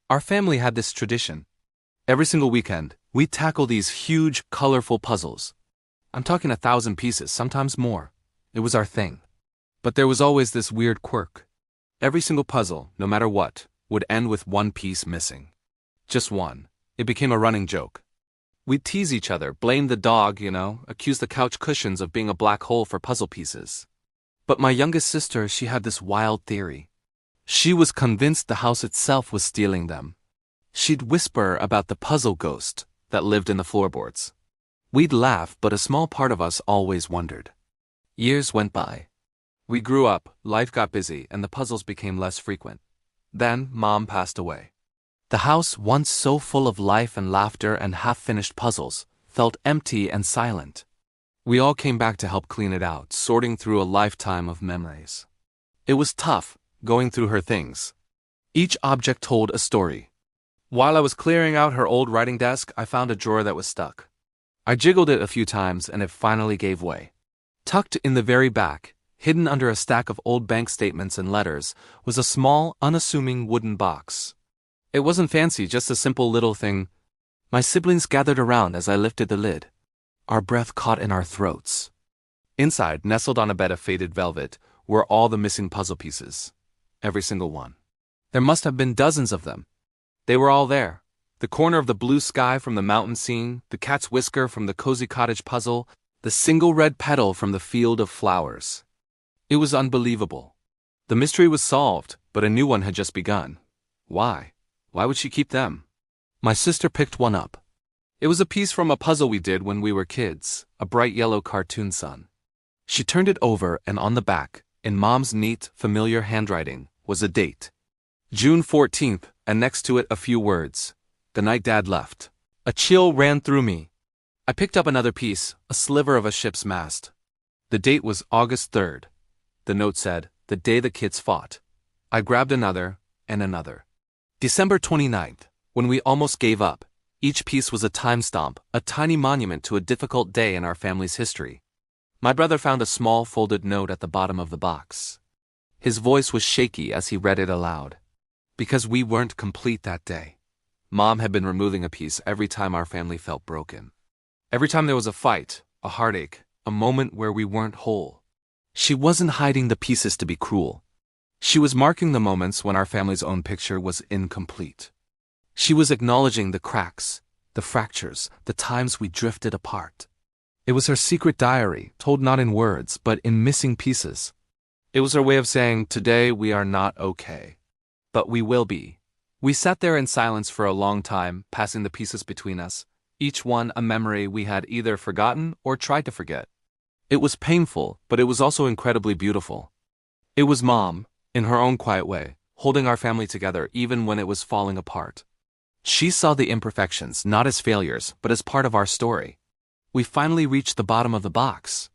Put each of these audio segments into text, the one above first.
Our family had this tradition. Every single weekend, we'd tackle these huge, colorful puzzles. I'm talking 1,000 pieces, sometimes more. It was our thing. But there was always this weird quirk. Every single puzzle, no matter what, would end with one piece missing. Just one. It became a running joke. We'd tease each other, blame the dog, accuse the couch cushions of being a black hole for puzzle pieces. But my youngest sister, she had this wild theory. She was convinced the house itself was stealing them. She'd whisper about the puzzle ghost that lived in the floorboards. We'd laugh, but a small part of us always wondered. Years went by. We grew up, life got busy, and the puzzles became less frequent. Then, Mom passed away. The house, once so full of life and laughter and half-finished puzzles, felt empty and silent. We all came back to help clean it out, sorting through a lifetime of memories. It was tough, going through her things. Each object told a story. While I was clearing out her old writing desk, I found a drawer that was stuck. I jiggled it a few times and it finally gave way. Tucked in the very back, hidden under a stack of old bank statements and letters, was a small, unassuming wooden box. It wasn't fancy, just a simple little thing. My siblings gathered around as I lifted the lid. Our breath caught in our throats. Inside, nestled on a bed of faded velvet, were all the missing puzzle pieces. Every single one. There must have been dozens of them. They were all there. The corner of the blue sky from the mountain scene, the cat's whisker from the cozy cottage puzzle, the single red petal from the field of flowers. It was unbelievable. The mystery was solved, but a new one had just begun. Why? Why would she keep them? My sister picked one up. It was a piece from a puzzle we did when we were kids, a bright yellow cartoon sun. She turned it over, and on the back, in Mom's neat, familiar handwriting, was a date. June 14th, and next to it a few words. The night Dad left. A chill ran through me. I picked up another piece, a sliver of a ship's mast. The date was August 3rd. The note said, the day the kids fought. I grabbed another, and another. December 29th, when we almost gave up. Each piece was a time stamp, a tiny monument to a difficult day in our family's history. My brother found a small folded note at the bottom of the box. His voice was shaky as he read it aloud. Because we weren't complete that day. Mom had been removing a piece every time our family felt broken. Every time there was a fight, a heartache, a moment where we weren't whole. She wasn't hiding the pieces to be cruel. She was marking the moments when our family's own picture was incomplete. She was acknowledging the cracks, the fractures, the times we drifted apart. It was her secret diary, told not in words, but in missing pieces. It was her way of saying, today we are not okay. But we will be. We sat there in silence for a long time, passing the pieces between us, each one a memory we had either forgotten or tried to forget. It was painful, but it was also incredibly beautiful. It was Mom, in her own quiet way, holding our family together even when it was falling apart. She saw the imperfections not as failures, but as part of our story. We finally reached the bottom of the box.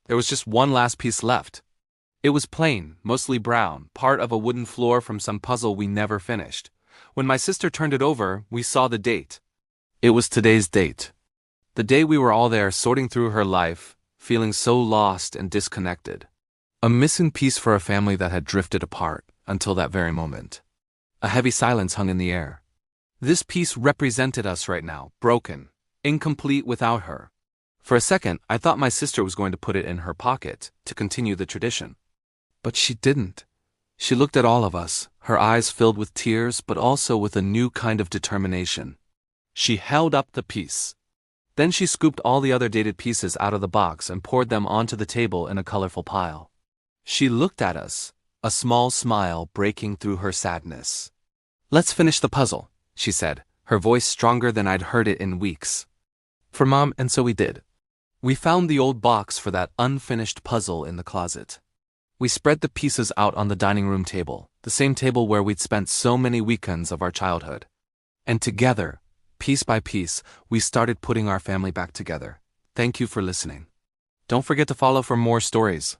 There was just one last piece left. It was plain, mostly brown, part of a wooden floor from some puzzle we never finished. When my sister turned it over, we saw the date. It was today's date. The day we were all there sorting through her life, feeling so lost and disconnected. A missing piece for a family that had drifted apart until that very moment. A heavy silence hung in the air. This piece represented us right now, broken, incomplete without her. For a second, I thought my sister was going to put it in her pocket to continue the tradition. But she didn't. She looked at all of us, her eyes filled with tears but also with a new kind of determination. She held up the piece. Then she scooped all the other dated pieces out of the box and poured them onto the table in a colorful pile. She looked at us, a small smile breaking through her sadness. "Let's finish the puzzle," she said, her voice stronger than I'd heard it in weeks. For Mom, and so we did. We found the old box for that unfinished puzzle in the closet. We spread the pieces out on the dining room table, the same table where we'd spent so many weekends of our childhood. And together, piece by piece, we started putting our family back together. Thank you for listening. Don't forget to follow for more stories.